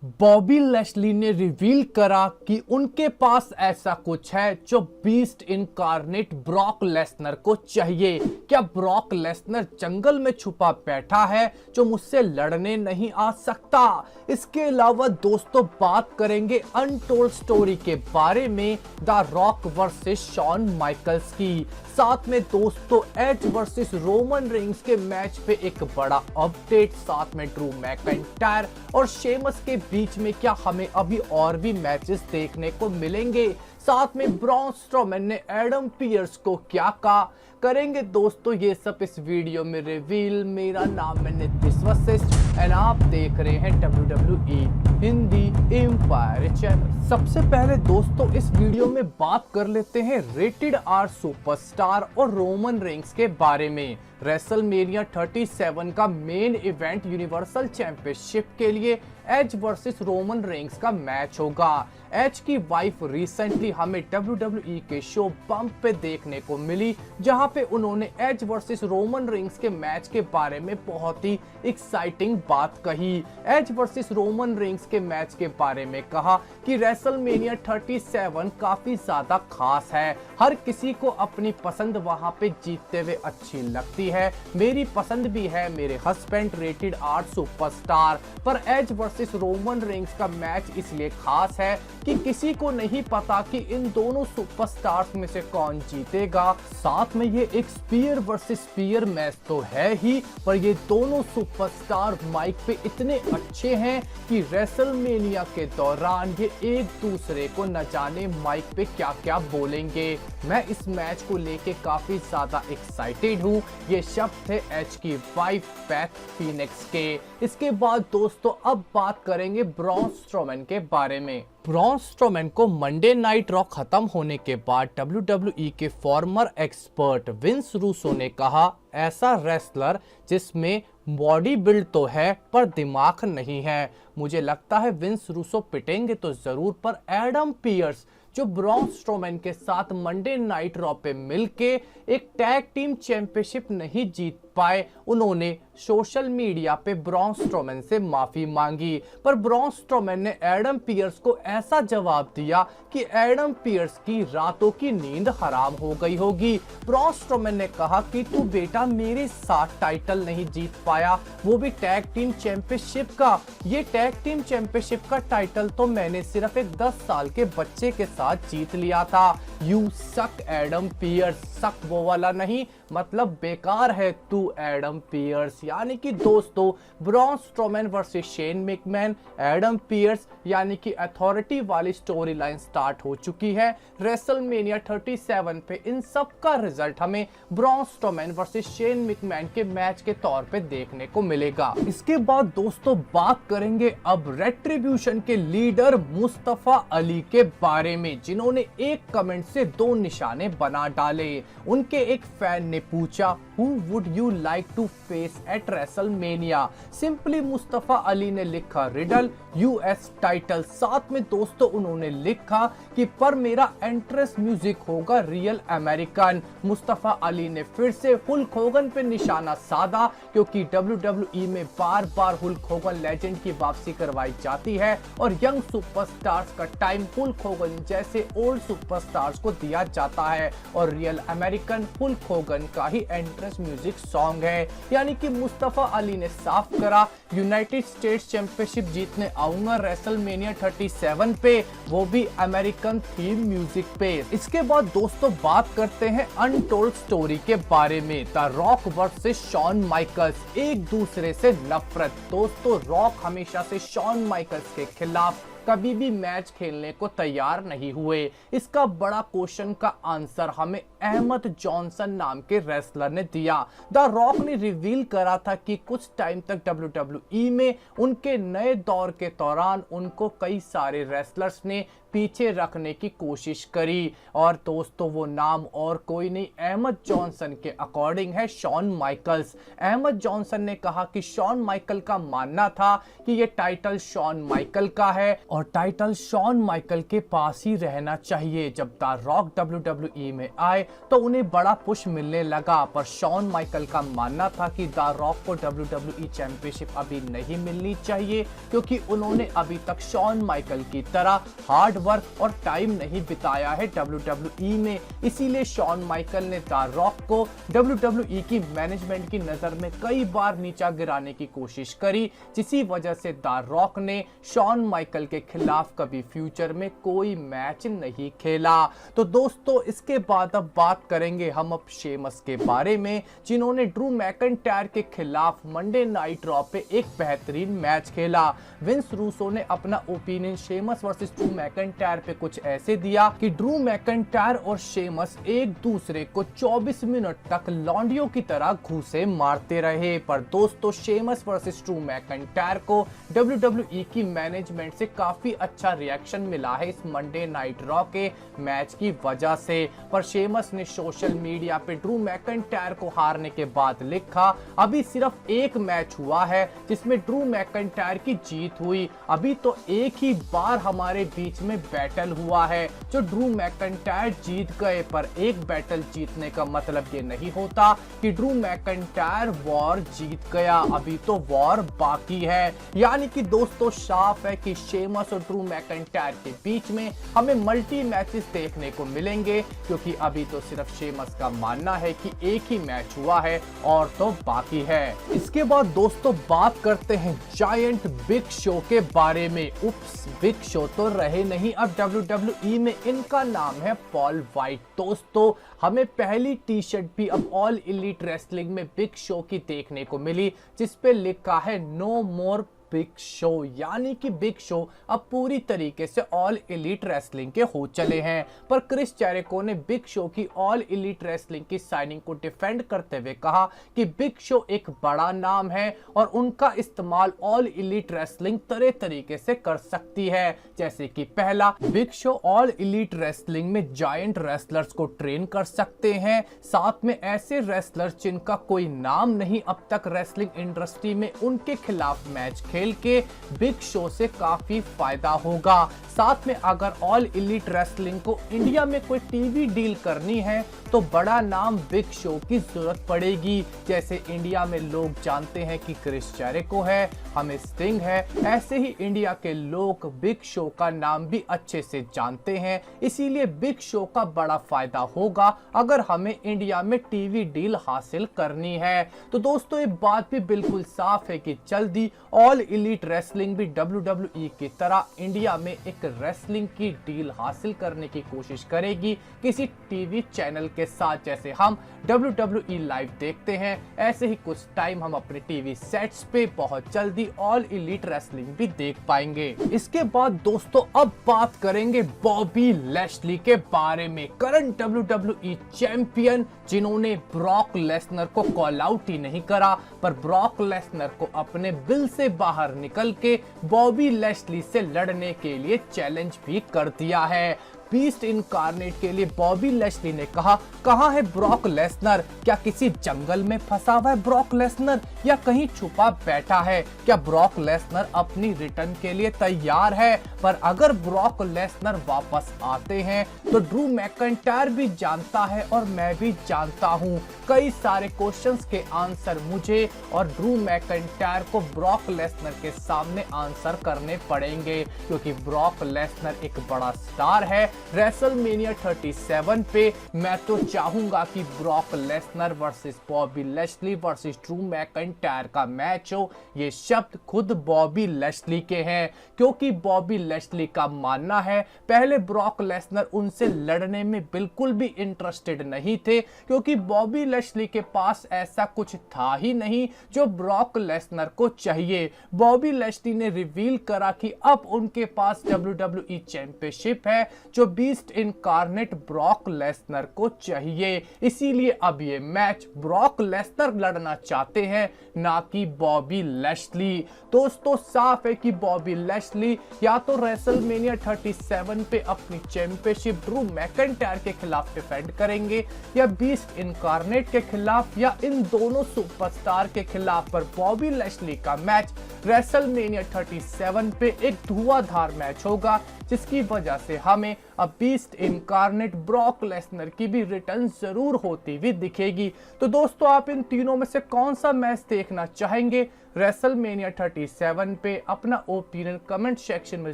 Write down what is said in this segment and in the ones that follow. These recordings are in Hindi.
बॉबी लैशली ने रिवील करा कि उनके पास ऐसा कुछ है जो बीस्ट इनकार्नेट ब्रॉक लेसनर को चाहिए। क्या ब्रॉक लेसनर जंगल में छुपा बैठा है जो मुझसे लड़ने नहीं आ सकता? इसके अलावा दोस्तों बात करेंगे अनटोल्ड स्टोरी के बारे में, the Rock versus Shawn Michaels की। साथ में दोस्तों एज वर्सेस रोमन रिंग्स के मैच पे एक बड़ा अपडेट, साथ में ड्रू मैकइंटायर और शेमस के बीच में क्या हमें अभी और भी मैचेस देखने को मिलेंगे? साथ में ब्रॉन स्ट्रोमैन ने एडम पियर्स को क्या कहा, करेंगे दोस्तों ये सब इस वीडियो में रिवील। मेरा नाम है नीतीश वशिष्ठ एंड आप देख रहे हैं WWE हिंदी एम्पायर चैनल। सबसे पहले दोस्तों इस वीडियो में बात कर लेते हैं रेटेड आर सुपरस्टार और रोमन रेंग्स के बारे में। रेसलमेनिया 37 का मेन इवेंट यूनिवर्सल चैंपियनशिप के लिए एज वर्सेस रोमन रेंग्स का मैच होगा। एज की वाइफ रिसेंटली हमें WWE के शो बम्प पे देखने को मिली, जहां पे उन्होंने एज वर्सेस रोमन रेंग्स के मैच के बारे में बहुत ही एक्साइटिंग बात कही। एज वर्सेस रोमन रेंग्स के मैच के बारे में कहा कि रेसलमेनिया 37 काफी ज्यादा खास है, हर किसी को अपनी पसंद वहां पे जीतते हुए अच्छी लगती है। मेरी पसंद भी है मेरे हस्बैंड रेटेड आर सुपरस्टार, पर एज वर्सेस रोमन रेंग्स का मैच इसलिए खास है कि किसी को नहीं पता कि इन दोनों सुपरस्टार्स में से कौन जीतेगा। साथ में ये एक स्पीयर वर्सेस स्पीयर मैच तो है ही, पर ये दोनों सुपरस्टार माइक पे इतने अच्छे हैं कि रेसलमेनिया के दौरान ये एक दूसरे को न जाने माइक पे क्या क्या बोलेंगे। मैं इस मैच को लेके काफी ज्यादा एक्साइटेड हूँ। ये शब्द थे एज की वाइफ बेथ फीनिक्स के। इसके बाद दोस्तों अब बात करेंगे ब्रॉन स्ट्रोमैन के बारे में। ब्रॉन स्ट्रोमैन को मंडे नाइट रॉ खत्म होने के बाद WWE के फॉर्मर एक्सपर्ट विंस रूसो ने कहा, ऐसा रेसलर जिसमें बॉडी बिल्ड तो है पर दिमाग नहीं है। मुझे लगता है विंस रूसो पिटेंगे तो जरूर, पर एडम पियर्स जो ब्रॉन स्ट्रोमैन के साथ मंडे नाइट रॉ पे मिलके एक टैग टीम चैंपियनशिप नहीं जीत पाए, उन्होंने सोशल मीडिया पे ब्रॉन स्ट्रोमैन से माफी मांगी। पर ब्रॉन स्ट्रोमैन ने एडम पियर्स को ऐसा जवाब दिया कि एडम पियर्स की रातों की नींद हराम हो गई होगी। ब्रॉन स्ट्रोमैन ने कहा कि तू बेटा मेरे साथ टाइटल नहीं जीत पाया, वो भी टैग टीम चैंपियनशिप का। ये टैग टीम चैंपियनशिप का टाइटल तो मैंने सिर्फ एक 10 साल के बच्चे के साथ जीत लिया था। यू सक एडम पियर्स, सक वो वाला नहीं, मतलब बेकार है तू एडम पियर्स। यानी कि दोस्तों Braun Strowman versus Shane McMahon, Adam Pearce यानी कि अथॉरिटी वाली स्टोरी लाइन स्टार्ट हो चुकी है। रेसलमेनिया 37 पे इन सब का रिजल्ट हमें Braun Strowman versus Shane McMahon के मैच के तौर पे देखने को मिलेगा। इसके बाद दोस्तों बात करेंगे अब रेट्रिब्यूशन के लीडर मुस्तफा अली के बारे में, जिन्होंने एक कमेंट से 2 निशाने बना डाले। उनके एक फैन ने पूछा, Who would you like to face at WrestleMania? Simply Mustafa Ali ने लिखा रिडल यूएस टाइटल। साथ में दोस्तों उन्होंने लिखा कि पर मेरा एंट्रेंस म्यूजिक होगा रियल अमेरिकन। मुस्तफा अली ने फिर से हुल्क होगन पे निशाना साधा, क्योंकि WWE में बार बार हुल्क होगन लेजेंड की वापसी करवाई जाती है और यंग सुपरस्टार्स का टाइम हुल्क होगन जैसे ओल्ड सुपरस्टार्स को दिया जाता है, और रियल अमेरिकन हुल्क होगन का ही एंट्रेंस म्यूजिक सॉन्ग है। यानी कि मुस्तफा अली ने साफ करा यूनाइटेड स्टेट्स चैंपियनशिप जीतने आऊंगा रेसलमेनिया 37 पे, वो भी अमेरिकन थीम म्यूजिक पे। इसके बाद दोस्तों बात करते हैं अनटोल्ड स्टोरी के बारे में, the Rock versus Shawn Michaels, एक दूसरे से नफरत। दोस्तों रॉक हमेशा से शॉन माइकल्स के खिलाफ कभी भी मैच खेलने को तैयार नहीं हुए। इसका बड़ा क्वेश्चन का आंसर हमें अहमद जॉनसन नाम के रेसलर ने दिया। द रॉक ने रिवील करा था कि कुछ टाइम तक WWE में उनके नए दौर के दौरान उनको कई सारे रेसलर्स ने पीछे रखने की कोशिश करी। और दोस्तों वो नाम और कोई नहीं, अहमद जॉनसन के अकॉर्डिंग है शॉन माइकल्स। अहमद जॉनसन ने कहा कि शॉन माइकल का मानना था कि ये टाइटल शॉन माइकल का है और टाइटल शॉन माइकल के पास ही रहना चाहिए। जब द रॉक WWE में आए तो उन्हें बड़ा पुश मिलने लगा, पर शॉन माइकल का मानना था कि द रॉक को WWE चैंपियनशिप अभी नहीं मिलनी चाहिए, क्योंकि उन्होंने अभी तक शॉन माइकल की तरह हार्ड वर्क और टाइम नहीं बिताया है WWE में। इसीलिए शॉन माइकल ने द रॉक को WWE की मैनेजमेंट की नजर में कई बार नीचा गिराने की कोशिश करी, जिसी वजह से द रॉक ने शॉन माइकल के खिलाफ कभी फ्यूचर में कोई मैच नहीं खेला। तो दोस्तों इसके बाद अब बात करेंगे हम अब शेमस के बारे में, जिन्होंने ड्रू मैकिंटायर के खिलाफ मंडे नाइट रॉ पे एक बेहतरीन मैच खेला। विंस रूसो ने अपना opinion Sheamus versus Drew McIntyre पे कुछ ऐसे दिया कि ड्रू मैकिंटायर और शेमस एक दूसरे को 24 मिनट तक लौंडियों की तरह घूसे मारते रहे। पर दोस्तों शेमस वर्सेस ड्रू मैकिंटायर को WWE की मैनेजमेंट से काफी अच्छा रिएक्शन मिला है इस मंडे नाइट रॉ के मैच की वजह से। पर शेमस ने सोशल मीडिया पे ड्रू मैकिंटायर को हारने के बाद लिखा, अभी सिर्फ एक मैच हुआ है जिसमें ड्रू मैकिंटायर की जीत हुई, अभी तो एक ही बार हमारे बीच में बैटल हुआ है जो ड्रू मैकिंटायर जीत गए। पर एक बैटल जीतने का मतलब ये नहीं होता कि ड्रू मैकिंटायर वॉर जीत गया, अभी तो वॉर बाकी है। यानी कि दोस्तों साफ है कि शेमस और ड्रू मैकिंटायर के बीच में हमें मल्टी मैचेस देखने को मिलेंगे, क्योंकि अभी तो सिर्फ शेमस का मानना है कि एक ही मैच हुआ है और तो बाकी है। इसके बाद दोस्तों बात करते हैं जायंट बिग शो के बारे में। उप्स, बिग शो तो रहे नहीं अब WWE में, इनका नाम है पॉल वाइट। दोस्तों हमें पहली टी शर्ट भी अब ऑल एलीट रेसलिंग में बिग शो की देखने को मिली, जिसपे लिखा है नो मोर बिग शो, यानी कि बिग शो अब पूरी तरीके से ऑल एलीट रेसलिंग के हो चले हैं। पर क्रिस जेरिको ने बिग शो की ऑल एलीट रेसलिंग की साइनिंग को डिफेंड करते हुए कहा कि बिग शो एक बड़ा नाम है और उनका इस्तेमाल ऑल एलीट रेसलिंग तरह तरीके से कर सकती है। जैसे कि पहला, big show all elite wrestling में जायंट रेसलर्स को ट्रेन कर सकते हैं, साथ में ऐसे रेसलर्स जिनका कोई नाम नहीं अब तक रेसलिंग इंडस्ट्री में, उनके खिलाफ मैच खेल के बिग शो से काफी फायदा होगा। साथ में अगर ऑल एलीट रेसलिंग को इंडिया में कोई टीवी डील करनी है तो बड़ा नाम बिग शो की जरूरत पड़ेगी। जैसे इंडिया में लोग जानते हैं कि क्रिस जेरिको है, हमें स्टिंग है, ऐसे ही इंडिया के लोग बिग शो का नाम भी अच्छे से जानते हैं। इसीलिए बिग शो का बड़ा फायदा होगा अगर हमें इंडिया में टीवी डील हासिल करनी है। तो दोस्तों ये बात भी बिल्कुल साफ है कि जल्दी ऑल एलीट रेसलिंग भी WWE की तरह इंडिया में एक रेसलिंग की डील हासिल करने की कोशिश करेगी किसी टीवी चैनल के साथ। जैसे हम WWE लाइव देखते हैं, ऐसे ही कुछ टाइम हम अपने टीवी सेट्स पे बहुत जल्दी ऑल एलीट रेसलिंग भी देख पाएंगे। इसके बाद दोस्तों अब बात करेंगे बॉबी लैशली के बारे में, करंट WWE चैंपियन, जिन्होंने ब्रॉक लेसनर को कॉल आउट ही नहीं करा, पर ब्रॉक लेसनर को अपने बिल से बाहर निकल के बॉबी लैशली से लड़ने के लिए चैलेंज भी कर दिया है। बीस्ट इनकार्नेट के लिए बॉबी लैशली ने कहा, कहां है ब्रॉक लेसनर? क्या किसी जंगल में फंसा हुआ है ब्रॉक लेसनर या कहीं छुपा बैठा है? क्या ब्रॉक लेसनर अपनी रिटर्न के लिए तैयार है? पर अगर ब्रॉक लेसनर वापस आते हैं तो ड्रू मैकिंटायर भी जानता है और मैं भी जानता हूं, कई सारे क्वेश्चंस के आंसर मुझे और ड्रू मैकिंटायर को ब्रॉक लेसनर के सामने आंसर करने पड़ेंगे, क्योंकि ब्रॉक लेसनर एक बड़ा स्टार है। रेसलमेनिया 37 पे मैं तो चाहूंगा कि Brock Lesnar versus Bobby Lashley versus Drew McIntyre का मैच हो। ये शब्द खुद बॉबी लैशली के हैं, क्योंकि बॉबी लैशली का मानना है पहले ब्रॉक लेसनर उनसे लड़ने में बिल्कुल भी इंटरेस्टेड नहीं थे, क्योंकि बॉबी लैशली के पास ऐसा कुछ था ही नहीं जो ब्रॉक लेसनर को चाहिए। बॉबी लैशली ने रिवील करा कि अब उनके पास WWE चैंपियनशिप है जो जो बीस्ट इनकार्नेट ब्रॉक लेसनर को चाहिए। इसीलिए अब ये मैच ब्रॉक लेसनर लड़ना चाहते हैं, ना कि बॉबी लैशली। दोस्तों साफ है कि बॉबी लैशली या तो रेसलमेनिया 37 पे अपनी चैंपियनशिप ड्रू मैकिंटायर के खिलाफ डिफेंड करेंगे या बीस्ट इनकार्नेट के खिलाफ या इन दोनों सुपरस्टार के खिलाफ। पर बॉबी लैशली का मैच रेसलमेनिया 37 पे एक धुआंधार मैच होगा, जिसकी वजह से हमें अब बीस्ट इनकार्नेट ब्रॉक लेसनर की भी रिटर्न जरूर होती हुई दिखेगी। तो दोस्तों आप इन तीनों में से कौन सा मैच देखना चाहेंगे रेसलमेनिया 37 पे? अपना ओपिनियन कमेंट सेक्शन में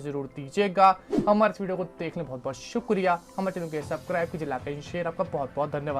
जरूर दीजिएगा। हमारे वीडियो को देखने बहुत बहुत शुक्रिया। हमारे चैनल को सब्सक्राइब कीजिए, लाइक एंड शेयर। आपका बहुत बहुत धन्यवाद।